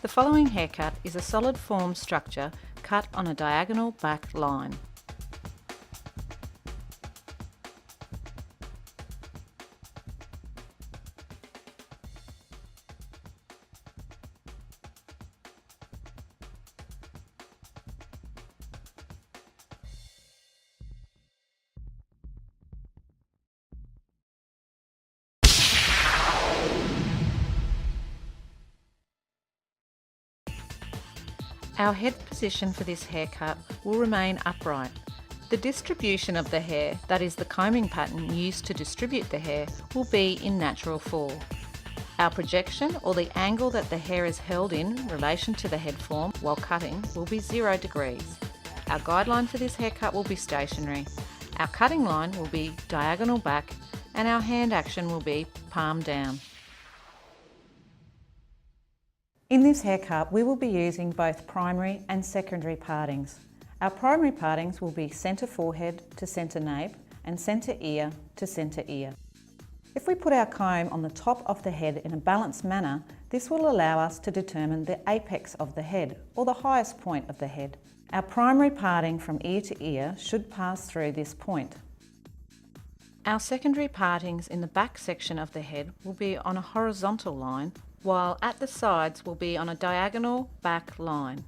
The following haircut is a solid form structure cut on a diagonal back line. Our head position for this haircut will remain upright. The distribution of the hair, that is the combing pattern used to distribute the hair, will be in natural fall. Our projection, or the angle that the hair is held in relation to the head form while cutting, will be 0 degrees. Our guideline for this haircut will be stationary. Our cutting line will be diagonal back and our hand action will be palm down. In this haircut, we will be using both primary and secondary partings. Our primary partings will be centre forehead to centre nape and centre ear to centre ear. If we put our comb on the top of the head in a balanced manner, this will allow us to determine the apex of the head, or the highest point of the head. Our primary parting from ear to ear should pass through this point. Our secondary partings in the back section of the head will be on a horizontal line, while at the sides will be on a diagonal back line.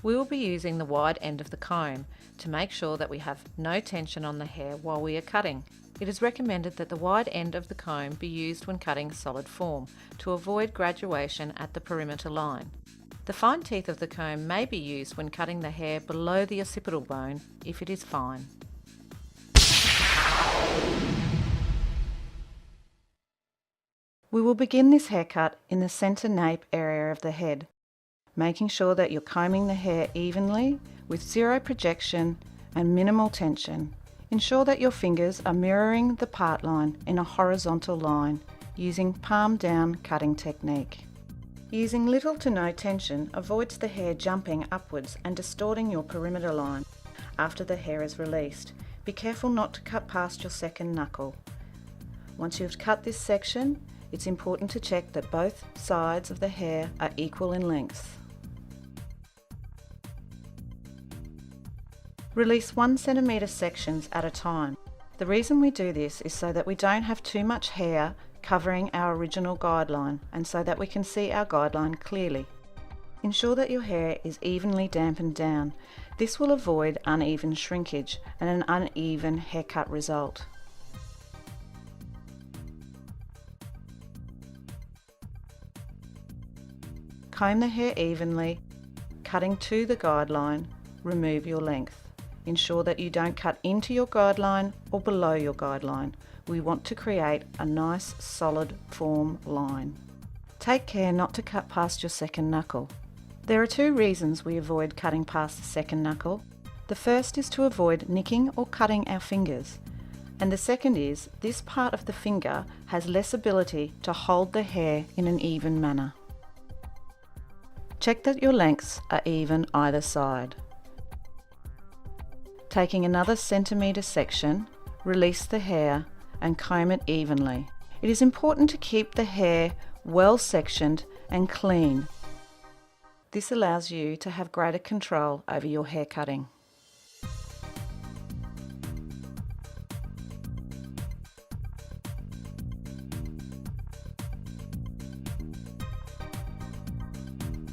We will be using the wide end of the comb to make sure that we have no tension on the hair while we are cutting. It is recommended that the wide end of the comb be used when cutting solid form to avoid graduation at the perimeter line. The fine teeth of the comb may be used when cutting the hair below the occipital bone if it is fine. We will begin this haircut in the centre nape area of the head, making sure that you're combing the hair evenly with 0 projection and minimal tension. Ensure that your fingers are mirroring the part line in a horizontal line using palm down cutting technique. Using little to no tension avoids the hair jumping upwards and distorting your perimeter line after the hair is released. Be careful not to cut past your second knuckle. Once you've cut this section, it's important to check that both sides of the hair are equal in length. Release 1 cm sections at a time. The reason we do this is so that we don't have too much hair covering our original guideline and so that we can see our guideline clearly. Ensure that your hair is evenly dampened down. This will avoid uneven shrinkage and an uneven haircut result. Comb the hair evenly, cutting to the guideline, remove your length. Ensure that you don't cut into your guideline or below your guideline. We want to create a nice solid form line. Take care not to cut past your second knuckle. There are 2 reasons we avoid cutting past the second knuckle. The first is to avoid nicking or cutting our fingers. And the second is this part of the finger has less ability to hold the hair in an even manner. Check that your lengths are even either side. Taking another centimetre section, release the hair and comb it evenly. It is important to keep the hair well sectioned and clean. This allows you to have greater control over your hair cutting.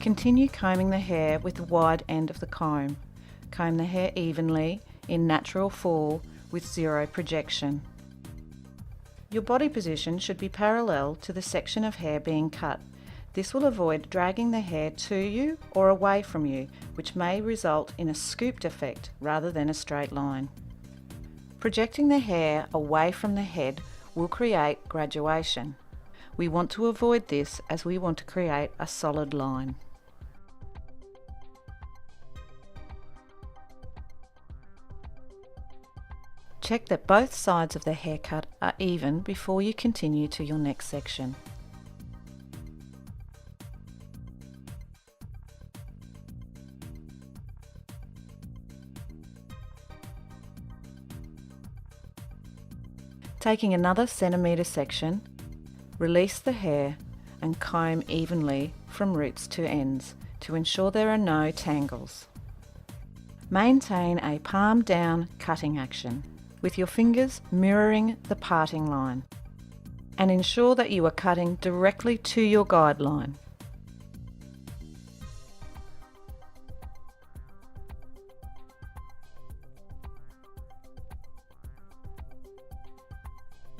Continue combing the hair with the wide end of the comb. Comb the hair evenly in natural fall with 0 projection. Your body position should be parallel to the section of hair being cut. This will avoid dragging the hair to you or away from you, which may result in a scooped effect rather than a straight line. Projecting the hair away from the head will create graduation. We want to avoid this as we want to create a solid line. Check that both sides of the haircut are even before you continue to your next section. Taking another centimetre section, release the hair and comb evenly from roots to ends to ensure there are no tangles. Maintain a palm down cutting action with your fingers mirroring the parting line, and ensure that you are cutting directly to your guideline.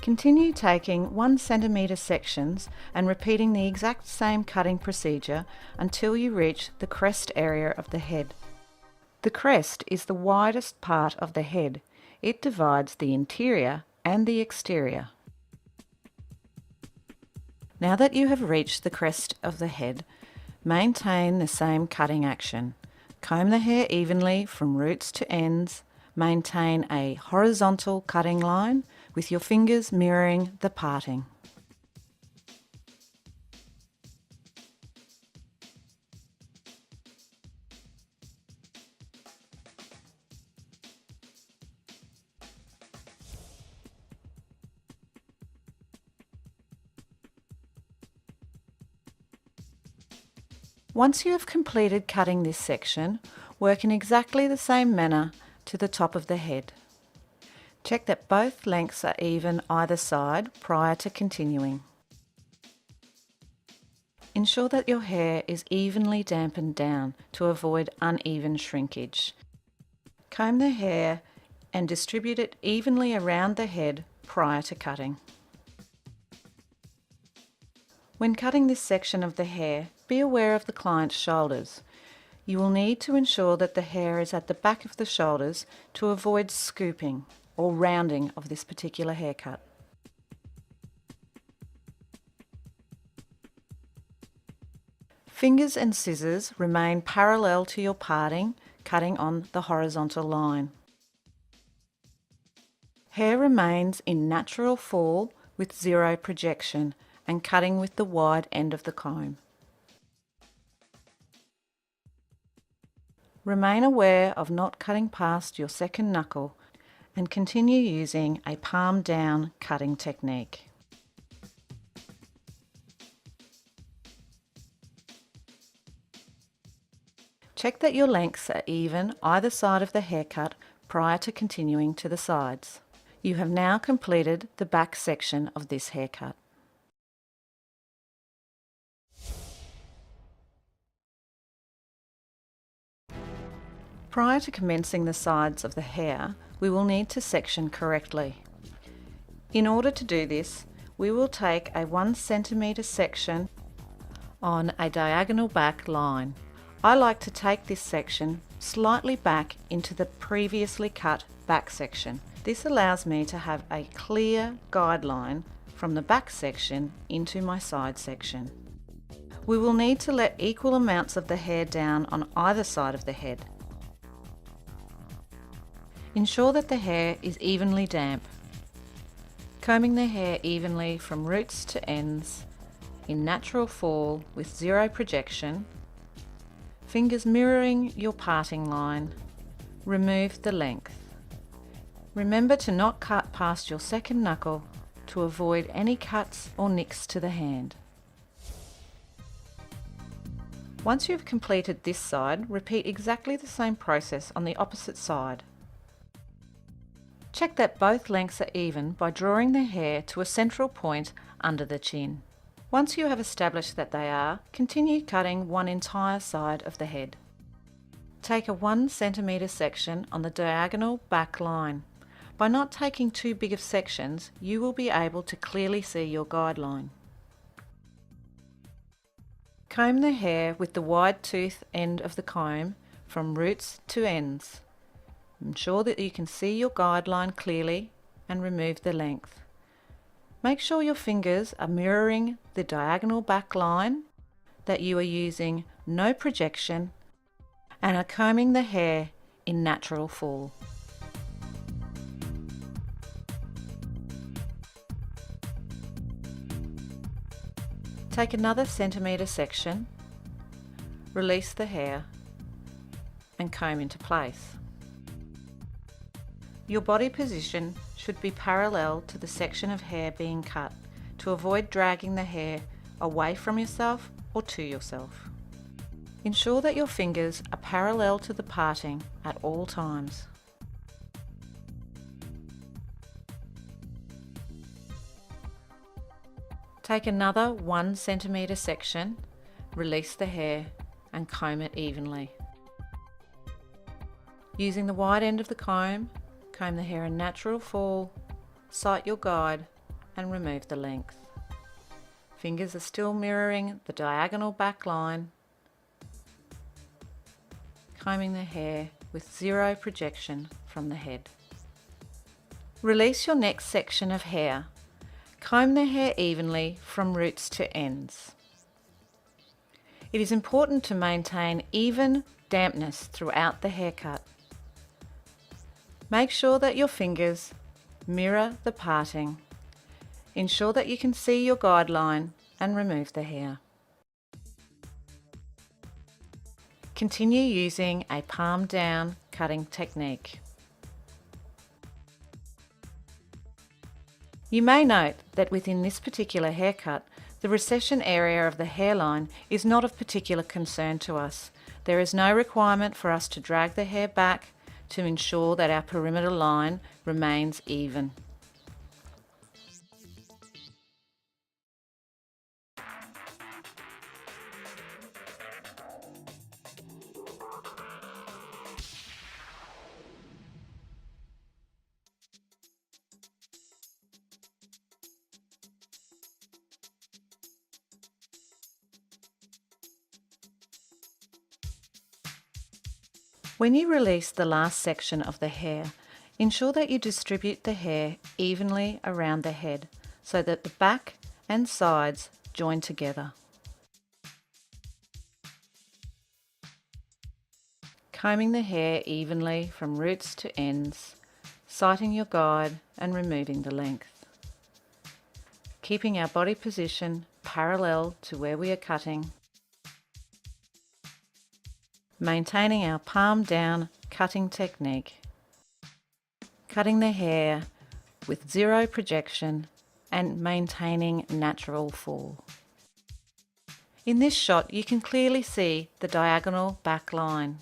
Continue taking 1 centimetre sections and repeating the exact same cutting procedure until you reach the crest area of the head. The crest is the widest part of the head. It divides the interior and the exterior. Now that you have reached the crest of the head, maintain the same cutting action. Comb the hair evenly from roots to ends. Maintain a horizontal cutting line with your fingers mirroring the parting. Once you have completed cutting this section, work in exactly the same manner to the top of the head. Check that both lengths are even either side prior to continuing. Ensure that your hair is evenly dampened down to avoid uneven shrinkage. Comb the hair and distribute it evenly around the head prior to cutting. When cutting this section of the hair, be aware of the client's shoulders. You will need to ensure that the hair is at the back of the shoulders to avoid scooping or rounding of this particular haircut. Fingers and scissors remain parallel to your parting, cutting on the horizontal line. Hair remains in natural fall with zero projection and cutting with the wide end of the comb. Remain aware of not cutting past your second knuckle and continue using a palm down cutting technique. Check that your lengths are even either side of the haircut prior to continuing to the sides. You have now completed the back section of this haircut. Prior to commencing the sides of the hair, we will need to section correctly. In order to do this, we will take a 1 centimetre section on a diagonal back line. I like to take this section slightly back into the previously cut back section. This allows me to have a clear guideline from the back section into my side section. We will need to let equal amounts of the hair down on either side of the head. Ensure that the hair is evenly damp. Combing the hair evenly from roots to ends in natural fall with zero projection. Fingers mirroring your parting line. Remove the length. Remember to not cut past your second knuckle to avoid any cuts or nicks to the hand. Once you've completed this side, repeat exactly the same process on the opposite side. Check that both lengths are even by drawing the hair to a central point under the chin. Once you have established that they are, continue cutting one entire side of the head. Take a 1 centimetre section on the diagonal back line. By not taking too big of sections, you will be able to clearly see your guideline. Comb the hair with the wide tooth end of the comb from roots to ends. Ensure that you can see your guideline clearly and remove the length. Make sure your fingers are mirroring the diagonal back line, that you are using no projection and are combing the hair in natural fall. Take another centimetre section, release the hair and comb into place. Your body position should be parallel to the section of hair being cut to avoid dragging the hair away from yourself or to yourself. Ensure that your fingers are parallel to the parting at all times. Take another 1 centimetre section, release the hair and comb it evenly. Using the wide end of the comb the hair in natural fall, sight your guide and remove the length. Fingers are still mirroring the diagonal back line, combing the hair with 0 projection from the head. Release your next section of hair. Comb the hair evenly from roots to ends. It is important to maintain even dampness throughout the haircut. Make sure that your fingers mirror the parting. Ensure that you can see your guideline and remove the hair. Continue using a palm down cutting technique. You may note that within this particular haircut, the recession area of the hairline is not of particular concern to us. There is no requirement for us to drag the hair back to ensure that our perimeter line remains even. When you release the last section of the hair, ensure that you distribute the hair evenly around the head so that the back and sides join together. Combing the hair evenly from roots to ends, sighting your guide and removing the length. Keeping our body position parallel to where we are cutting. Maintaining our palm down cutting technique. Cutting the hair with 0 projection and maintaining natural fall. In this shot you can clearly see the diagonal back line.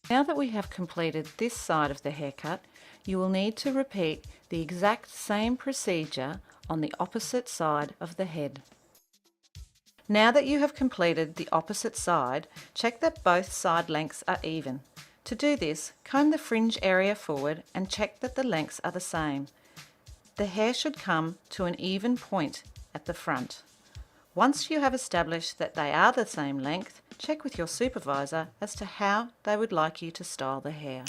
Now that we have completed this side of the haircut, you will need to repeat the exact same procedure on the opposite side of the head. Now that you have completed the opposite side, check that both side lengths are even. To do this, comb the fringe area forward and check that the lengths are the same. The hair should come to an even point at the front. Once you have established that they are the same length, check with your supervisor as to how they would like you to style the hair.